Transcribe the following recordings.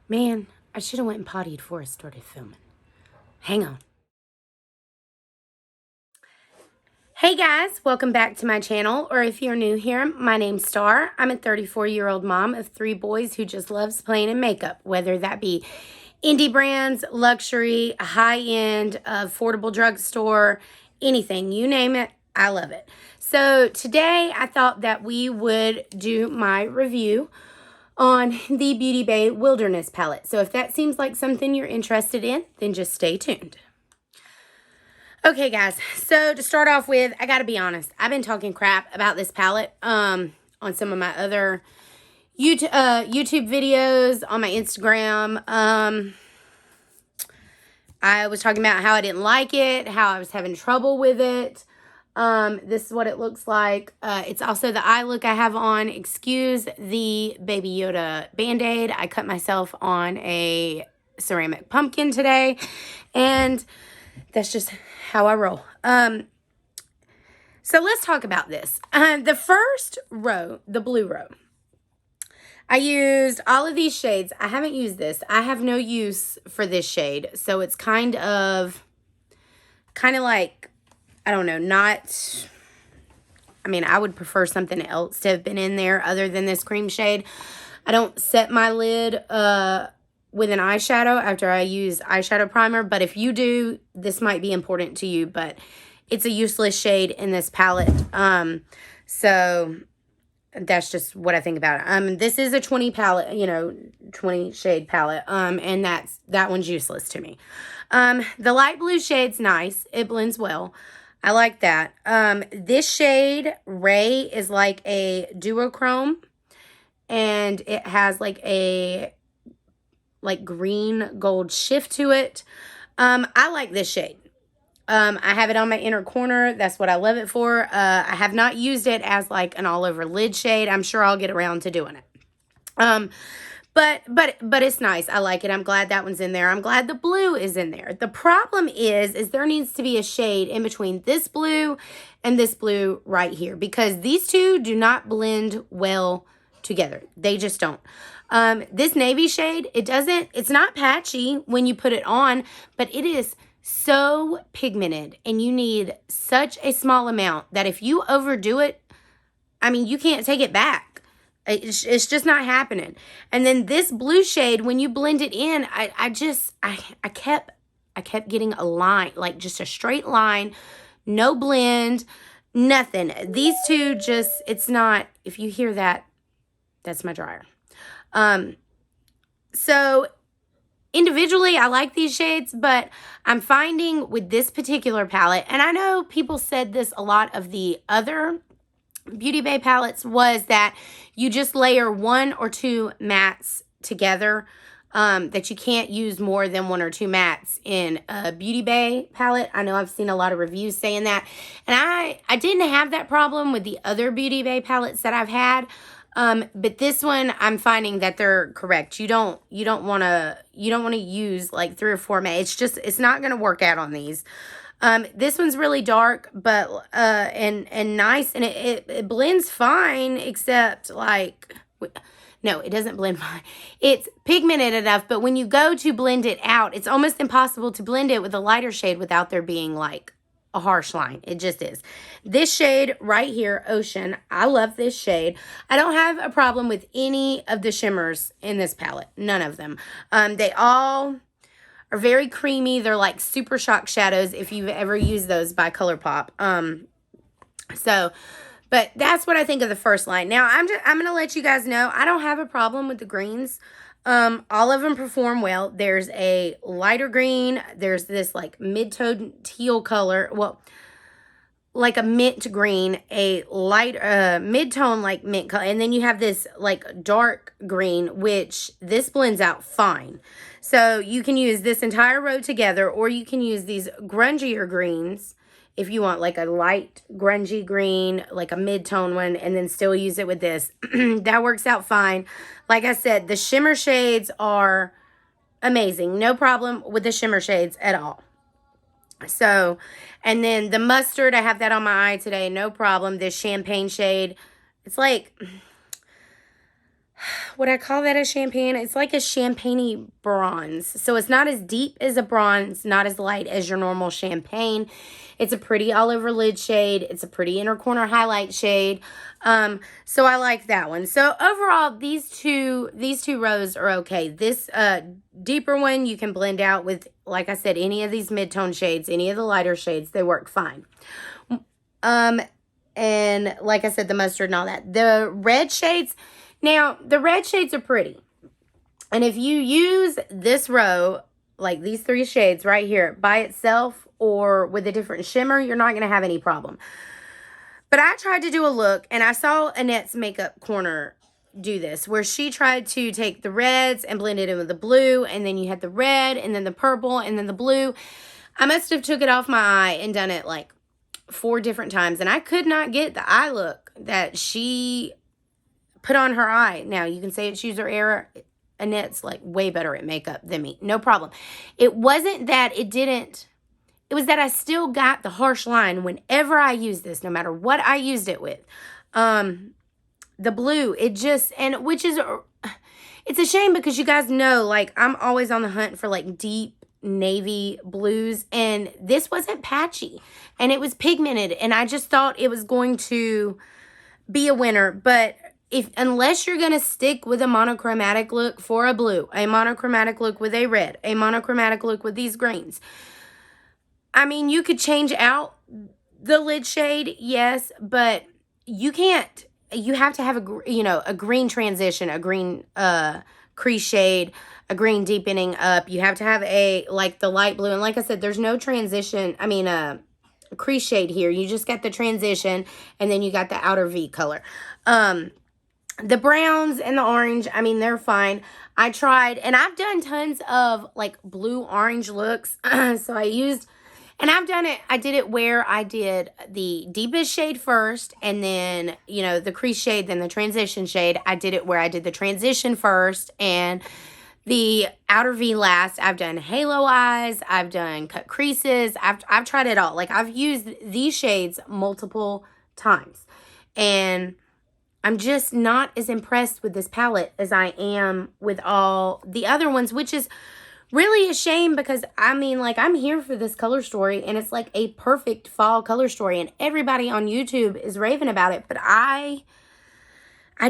Man, I should have went and pottied before I started filming. Hang on. Hey guys, welcome back to my channel, or if you're new here, my name's Star. I'm a 34-year-old mom of 3 boys who just loves playing in makeup, whether that be indie brands, luxury, high-end, affordable drugstore, anything, you name it, I love it. So today I thought that we would do my review on the Beauty Bay Wilderness palette. So if that seems like something you're interested in, then just stay tuned. Okay, guys, so to start off with, I gotta be honest, I've been talking crap about this palette on some of my other YouTube videos, on my Instagram. I was talking about how I didn't like it, how I was having trouble with it. This is what it looks like. It's also the eye look I have on. Excuse the Baby Yoda Band-Aid. I cut myself on a ceramic pumpkin today, and that's just how I roll. So let's talk about this. The first row, the blue row, I used all of these shades. I haven't used this. I have no use for this shade. So it's kind of like, I don't know, not, I mean, I would prefer something else to have been in there other than this cream shade. I don't set my lid with an eyeshadow after I use eyeshadow primer, but if you do, this might be important to you, but it's a useless shade in this palette. So that's just what I think about it. This is a 20 palette, 20 shade palette, and that one's useless to me. The light blue shade's nice. It blends well. I like that. This shade, Ray, is like a duochrome, and it has like a green gold shift to it. I like this shade. I have it on my inner corner. That's what I love it for. I have not used it as like an all over lid shade. I'm sure I'll get around to doing it. But it's nice. I like it. I'm glad that one's in there. I'm glad the blue is in there. The problem is there needs to be a shade in between this blue and this blue right here, because these two do not blend well together. They just don't. This navy shade, it's not patchy when you put it on, but it is so pigmented, and you need such a small amount that if you overdo it, I mean, you can't take it back. It's just not happening. And then this blue shade, when you blend it in, I kept getting a line, like just a straight line, no blend, nothing. These two just, it's not, if you hear that, that's my dryer. So individually, I like these shades, but I'm finding with this particular palette, and I know people said this a lot of the other Beauty Bay palettes, was that you just layer 1 or 2 mattes together, that you can't use more than 1 or 2 mattes in a Beauty Bay palette. I know I've seen a lot of reviews saying that, and I didn't have that problem with the other Beauty Bay palettes that I've had. But this one, I'm finding that they're correct. You don't want to use like 3 or 4 mattes. It's not going to work out on these. This one's really dark, but, and nice, and it blends fine, except like, no, it doesn't blend fine. It's pigmented enough, but when you go to blend it out, it's almost impossible to blend it with a lighter shade without there being like a harsh line. It just is. This shade right here, Ocean, I love this shade. I don't have a problem with any of the shimmers in this palette. None of them. They all are very creamy. They're like Super Shock shadows, if you've ever used those by ColourPop. But that's what I think of the first line. Now, I'm going to let you guys know, I don't have a problem with the greens. All of them perform well. There's a lighter green. There's this like mid-tone teal color. Well, like a mint green, a light, mid-tone like mint color. And then you have this like dark green, which this blends out fine. So you can use this entire row together, or you can use these grungier greens if you want like a light grungy green, like a mid-tone one, and then still use it with this. That works out fine. Like I said, the shimmer shades are amazing. No problem with the shimmer shades at all. So, and then the mustard, I have that on my eye today. No problem. This champagne shade, it's like, would I call that a champagne? It's like a champagne-y bronze. So it's not as deep as a bronze, not as light as your normal champagne. It's a pretty all over lid shade. It's a pretty inner corner highlight shade. So I like that one. So overall, these two rows are okay. This deeper one you can blend out with, like I said, any of these mid-tone shades, any of the lighter shades, they work fine. And like I said, the mustard and all that. The red shades, now the red shades are pretty. And if you use this row, like these 3 shades right here by itself or with a different shimmer, you're not going to have any problem. But I tried to do a look, and I saw Annette's Makeup Corner do this, where she tried to take the reds and blend it in with the blue, and then you had the red, and then the purple, and then the blue. I must have took it off my eye and done it like 4 different times, and I could not get the eye look that she put on her eye. Now, you can say it's user error. Annette's like way better at makeup than me. No problem. It wasn't that it didn't. It was that I still got the harsh line whenever I used this, no matter what I used it with. The blue, it just, and which is, it's a shame because you guys know, like, I'm always on the hunt for, like, deep navy blues, and this wasn't patchy, and it was pigmented, and I just thought it was going to be a winner. But unless you're going to stick with a monochromatic look for a blue, a monochromatic look with a red, a monochromatic look with these greens, I mean, you could change out the lid shade, yes, but you can't. You have to have a green transition, a green crease shade, a green deepening up. You have to have like the light blue. And like I said, there's no transition. I mean, crease shade here. You just got the transition, and then you got the outer V color. The browns and the orange, I mean, they're fine. I tried, and I've done tons of like blue orange looks. So I used, and I did it where I did the deepest shade first, and then, the crease shade, then the transition shade. I did it where I did the transition first and the outer V last. I've done halo eyes. I've done cut creases. I've tried it all. Like, I've used these shades multiple times, and I'm just not as impressed with this palette as I am with all the other ones, which is really a shame because, I mean, like, I'm here for this color story, and it's like a perfect fall color story, and everybody on YouTube is raving about it, but I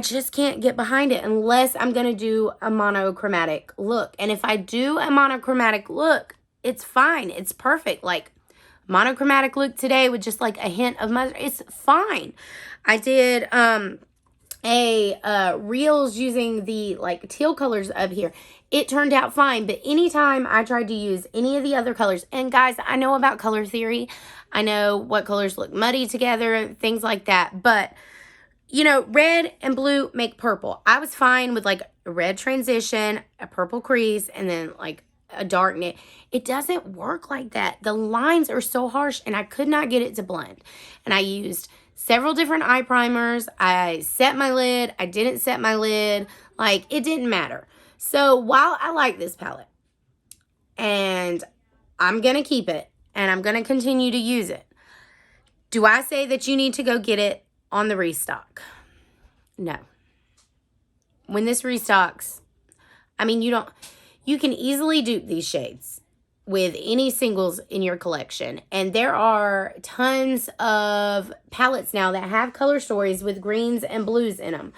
just can't get behind it unless I'm going to do a monochromatic look. And if I do a monochromatic look, it's fine. It's perfect. Like, monochromatic look today with just like a hint of mustard, it's fine. I did reels using the like teal colors up here. It turned out fine, but anytime I tried to use any of the other colors, and guys, I know about color theory. I know what colors look muddy together, things like that, but red and blue make purple. I was fine with like a red transition, a purple crease, and then like a dark knit. It doesn't work like that. The lines are so harsh, and I could not get it to blend. And I used several different eye primers. I set my lid. I didn't set my lid. Like, it didn't matter. So while I like this palette, and I'm going to keep it, and I'm going to continue to use it, do I say that you need to go get it on the restock? No. When this restocks, I mean, you can easily dupe these shades with any singles in your collection. And there are tons of palettes now that have color stories with greens and blues in them.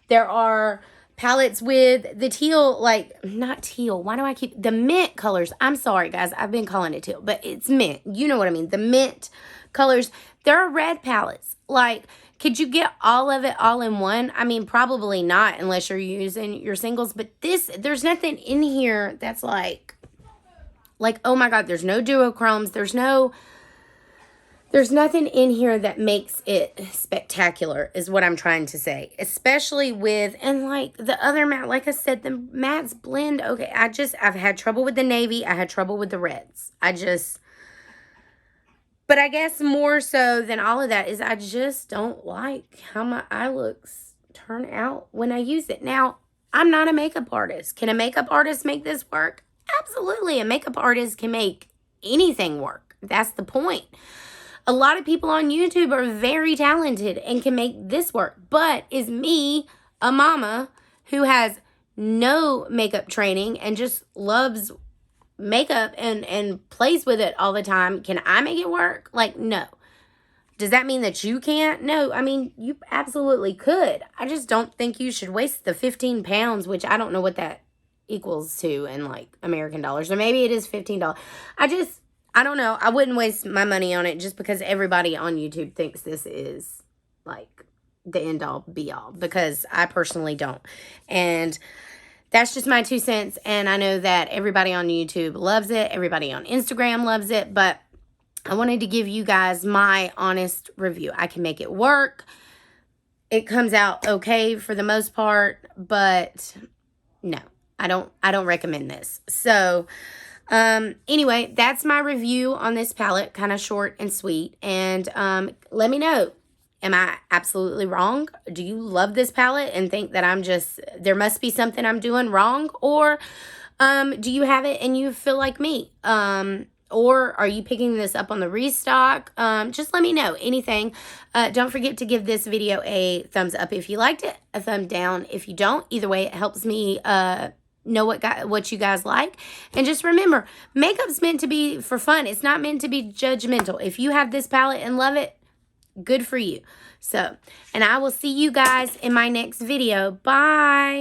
There are palettes with the teal, like, not teal. Why do I keep the mint colors? I'm sorry, guys. I've been calling it teal, but it's mint. You know what I mean? The mint colors. There are red palettes. Like, could you get all of it all in one? I mean, probably not unless you're using your singles. But there's nothing in here that's like, oh my God, there's no duochromes. There's nothing in here that makes it spectacular is what I'm trying to say. Especially with, and like the other matte, like I said, the mattes blend. Okay, I've had trouble with the navy. I had trouble with the reds. But I guess more so than all of that is I just don't like how my eye looks turn out when I use it. Now, I'm not a makeup artist. Can a makeup artist make this work? Absolutely. A makeup artist can make anything work. That's the point. A lot of people on YouTube are very talented and can make this work. But is me, a mama, who has no makeup training and just loves makeup and plays with it all the time, can I make it work? Like, no. Does that mean that you can't? No. I mean, you absolutely could. I just don't think you should waste the 15 pounds, which I don't know what that equals to in like American dollars. Or maybe it is $15. I don't know. I wouldn't waste my money on it just because everybody on YouTube thinks this is like the end all be all, because I personally don't. And that's just my 2 cents. And I know that everybody on YouTube loves it. Everybody on Instagram loves it. But I wanted to give you guys my honest review. I can make it work. It comes out okay for the most part, but no, I don't recommend this. So, anyway, that's my review on this palette, kind of short and sweet. And let me know, am I absolutely wrong? Do you love this palette and think that there must be something I'm doing wrong? Or do you have it and you feel like me? Or are you picking this up on the restock? Just let me know. Anything. Don't forget to give this video a thumbs up if you liked it, a thumb down if you don't. Either way, it helps me know what you guys like. And just remember, makeup's meant to be for fun. It's not meant to be judgmental. If you have this palette and love it, good for you. So, and I will see you guys in my next video. Bye.